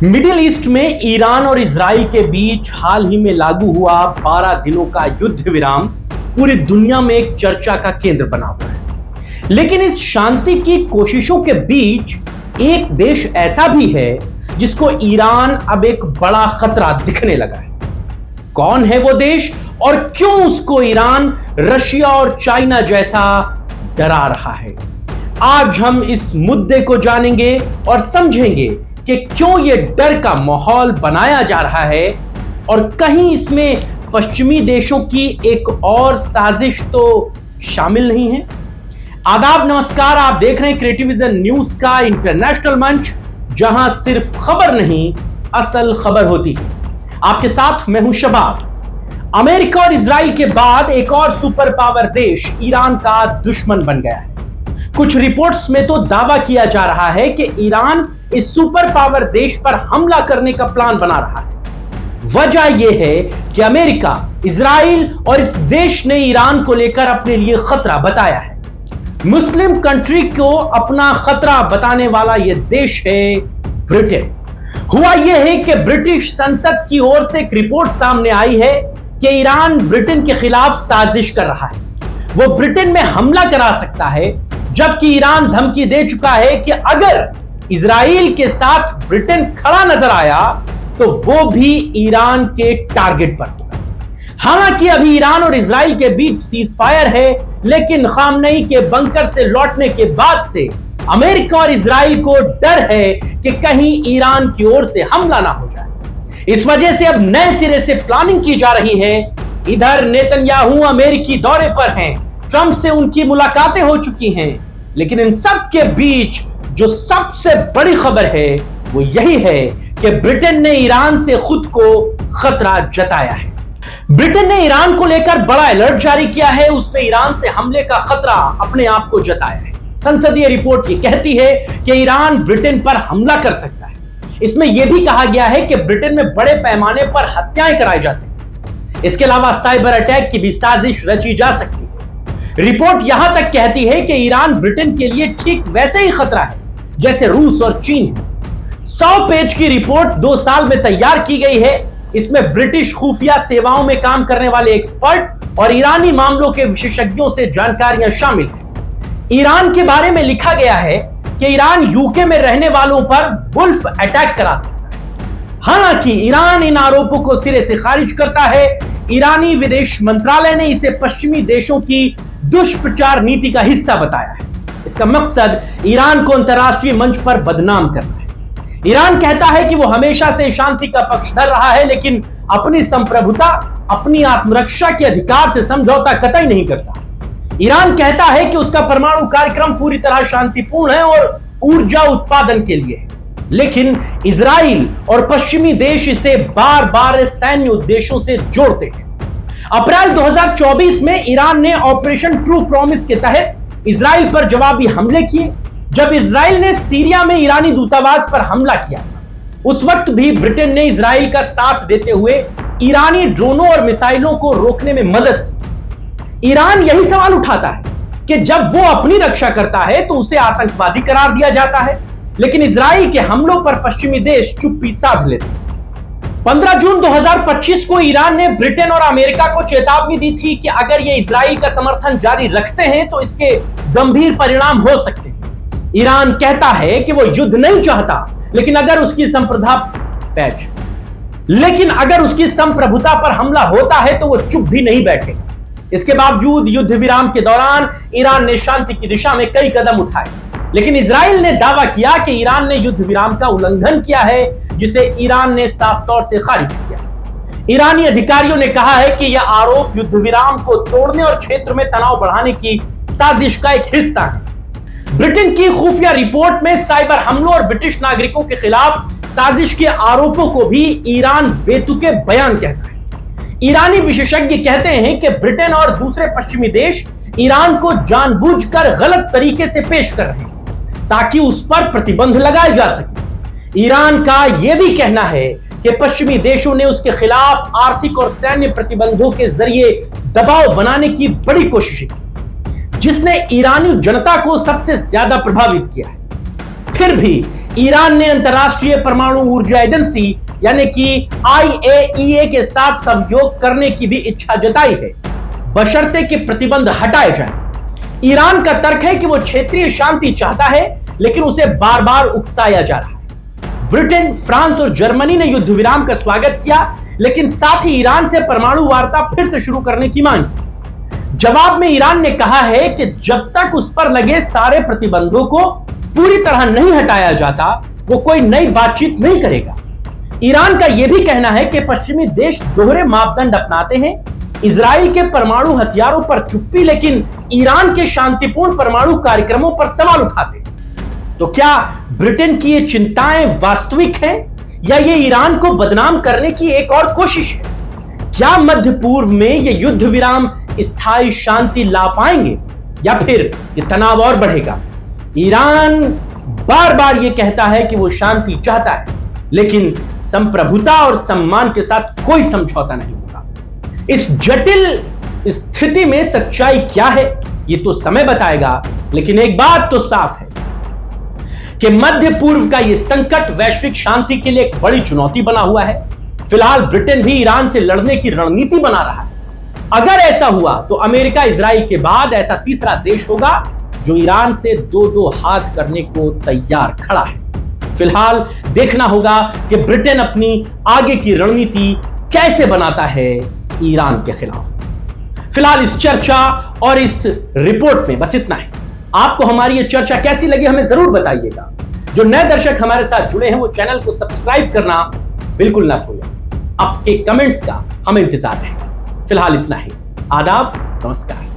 Middle east में Iran और Israel के बीच हाल ही में लागू हुआ 12 दिनों का युद्ध विराम पूरी दुनिया में एक चर्चा का केंद्र बना हुआ है। लेकिन इस शांति की कोशिशों के बीच एक देश ऐसा भी है जिसको ईरान अब एक बड़ा खतरा दिखने लगा है। कौन है वो देश और क्यों उसको ईरान रशिया और चाइना जैसा डरा रहा है? आज हम इस मुद्दे को जानेंगे और समझेंगे कि क्यों ये डर का माहौल बनाया जा रहा है और कहीं इसमें पश्चिमी देशों की एक और साजिश तो शामिल नहीं है। आदाब, नमस्कार। आप देख रहे हैं क्रिएटिविजन न्यूज का इंटरनेशनल मंच, जहां सिर्फ खबर नहीं असल खबर होती है। आपके साथ मैं हूं शबाब। अमेरिका और इजराइल के बाद एक और सुपर पावर देश ईरान का दुश्मन बन गया है। कुछ रिपोर्ट्स में तो दावा किया जा रहा है कि ईरान इस सुपर पावर देश पर हमला करने का प्लान बना रहा है। वजह यह है कि अमेरिका, इजराइल और इस देश ने ईरान को लेकर अपने लिए खतरा बताया है। मुस्लिम कंट्री को अपना खतरा बताने वाला यह देश है ब्रिटेन। हुआ यह है कि ब्रिटिश संसद की ओर से एक रिपोर्ट सामने आई है कि ईरान ब्रिटेन के खिलाफ साजिश कर रहा है। वो ब्रिटेन में हमला करा सकता है, जबकि ईरान धमकी दे चुका है कि अगर इजराइल के साथ ब्रिटेन खड़ा नजर आया तो वो भी ईरान के टारगेट पर होगा। हालांकि अभी ईरान और इजराइल के बीच सीज फायर है, लेकिन खामनेई के बंकर से लौटने के बाद से अमेरिका और इजराइल को डर है कि कहीं ईरान की ओर से हमला ना हो जाए। इस वजह से अब नए सिरे से प्लानिंग की जा रही है। इधर नेतन्याहू अमेरिकी दौरे पर हैं, ट्रंप से उनकी मुलाकातें हो चुकी हैं, लेकिन इन सब के बीच जो सबसे बड़ी खबर है वो यही है कि ब्रिटेन ने ईरान से खुद को खतरा जताया है। ब्रिटेन ने ईरान को लेकर बड़ा अलर्ट जारी किया है। उसने ईरान से हमले का खतरा अपने आप को जताया है। संसदीय रिपोर्ट ये कहती है कि ईरान ब्रिटेन पर हमला कर सकता है। इसमें यह भी कहा गया है कि ब्रिटेन में बड़े पैमाने पर हत्याएं कराई जा सकती हैं। इसके अलावा साइबर अटैक की भी साजिश रची जा सकती है। रिपोर्ट यहां तक कहती है कि ईरान ब्रिटेन के लिए ठीक वैसे ही खतरा है जैसे रूस और चीन है। 100 पेज की रिपोर्ट 2 साल में तैयार की गई है। इसमें ब्रिटिश खुफिया सेवाओं में काम करने वाले एक्सपर्ट और ईरानी मामलों के विशेषज्ञों से जानकारियां शामिल हैं। ईरान के बारे में लिखा गया है कि ईरान यूके में रहने वालों पर वुल्फ अटैक करा सकता है। हालांकि ईरान इन आरोपों को सिरे से खारिज करता है। ईरानी विदेश मंत्रालय ने इसे पश्चिमी देशों की दुष्प्रचार नीति का हिस्सा बताया है। इसका मकसद ईरान को अंतर्राष्ट्रीय मंच पर बदनाम करना है। ईरान कहता है कि वो हमेशा से शांति का पक्षधर रहा है, लेकिन अपनी संप्रभुता, अपनी आत्मरक्षा के अधिकार से समझौता कतई नहीं करता। ईरान कहता है कि उसका परमाणु कार्यक्रम पूरी तरह शांतिपूर्ण है और ऊर्जा उत्पादन के लिए है, लेकिन इजराइल और पश्चिमी देश इसे बार बार सैन्य उद्देश्यों से जोड़ते हैं। अप्रैल 2024 में ईरान ने ऑपरेशन ट्रू प्रॉमिस के तहत इजराइल पर जवाबी हमले किए। जब इजराइल ने सीरिया में ईरानी दूतावास पर हमला किया, उस वक्त भी ब्रिटेन ने इजराइल का साथ देते हुए ईरानी ड्रोनों और मिसाइलों को रोकने में मदद की। ईरान यही सवाल उठाता है कि जब वो अपनी रक्षा करता है तो उसे आतंकवादी करार दिया जाता है, लेकिन इजराइल के हमलों पर पश्चिमी देश चुप्पी साध लेते हैं। 15 जून 2025 को ईरान ने ब्रिटेन और अमेरिका को चेतावनी दी थी कि अगर ये इजराइल का समर्थन जारी रखते हैं तो इसके गंभीर परिणाम हो सकते हैं। ईरान कहता है कि वो युद्ध नहीं चाहता, लेकिन अगर उसकी संप्रभुता पर हमला होता है तो वो चुप भी नहीं बैठेगा। इसके बावजूद युद्ध विराम के दौरान ईरान ने शांति की दिशा में कई कदम उठाए, लेकिन इजराइल ने दावा किया कि ईरान ने युद्ध विराम का उल्लंघन किया है, जिसे ईरान ने साफ तौर से खारिज किया। ईरानी अधिकारियों ने कहा है कि यह आरोप युद्ध विराम को तोड़ने और क्षेत्र में तनाव बढ़ाने की साजिश का एक हिस्सा है। ब्रिटेन की खुफिया रिपोर्ट में साइबर हमलों और ब्रिटिश नागरिकों के खिलाफ साजिश के आरोपों को भी ईरान बेतुके बयान कहता है। ईरानी विशेषज्ञ कहते हैं कि ब्रिटेन और दूसरे पश्चिमी देश ईरान को जानबूझकर गलत तरीके से पेश कर रहे हैं ताकि उस पर प्रतिबंध लगाए जा सके। ईरान का यह भी कहना है कि पश्चिमी देशों ने उसके खिलाफ आर्थिक और सैन्य प्रतिबंधों के जरिए दबाव बनाने की बड़ी कोशिश की, जिसने ईरानी जनता को सबसे ज्यादा प्रभावित किया है। फिर भी ईरान ने अंतर्राष्ट्रीय परमाणु ऊर्जा एजेंसी यानी कि IAEA के साथ सहयोग करने की भी इच्छा जताई है, बशर्ते कि प्रतिबंध हटाए जाएं। ईरान का तर्क है कि वो क्षेत्रीय शांति चाहता है, लेकिन उसे बार बार उकसाया जा रहा है। ब्रिटेन, फ्रांस और जर्मनी ने युद्ध विराम का स्वागत किया, लेकिन साथ ही ईरान से परमाणु वार्ता फिर से शुरू करने की मांग की। जवाब में ईरान ने कहा है कि जब तक उस पर लगे सारे प्रतिबंधों को पूरी तरह नहीं हटाया जाता, वो कोई नई बातचीत नहीं करेगा। ईरान का यह भी कहना है कि पश्चिमी देश दोहरे मापदंड अपनाते हैं, इजराइल के परमाणु हथियारों पर चुप्पी, लेकिन ईरान के शांतिपूर्ण परमाणु कार्यक्रमों पर सवाल उठाते हैं। तो क्या ब्रिटेन की ये चिंताएं वास्तविक हैं या ये ईरान को बदनाम करने की एक और कोशिश है? क्या मध्य पूर्व में ये युद्ध विराम स्थायी शांति ला पाएंगे या फिर ये तनाव और बढ़ेगा? ईरान बार बार ये कहता है कि वो शांति चाहता है, लेकिन संप्रभुता और सम्मान के साथ कोई समझौता नहीं होगा। इस जटिल स्थिति में सच्चाई क्या है, ये तो समय बताएगा, लेकिन एक बात तो साफ है कि मध्य पूर्व का यह संकट वैश्विक शांति के लिए एक बड़ी चुनौती बना हुआ है। फिलहाल ब्रिटेन भी ईरान से लड़ने की रणनीति बना रहा है। अगर ऐसा हुआ तो अमेरिका इजराइल के बाद ऐसा तीसरा देश होगा जो ईरान से दो दो हाथ करने को तैयार खड़ा है। फिलहाल देखना होगा कि ब्रिटेन अपनी आगे की रणनीति कैसे बनाता है ईरान के खिलाफ। फिलहाल इस चर्चा और इस रिपोर्ट में बस इतना है। आपको हमारी ये चर्चा कैसी लगी हमें जरूर बताइएगा। जो नए दर्शक हमारे साथ जुड़े हैं वो चैनल को सब्सक्राइब करना बिल्कुल ना भूलें। आपके कमेंट्स का हमें इंतजार है। फिलहाल इतना ही। आदाब, नमस्कार।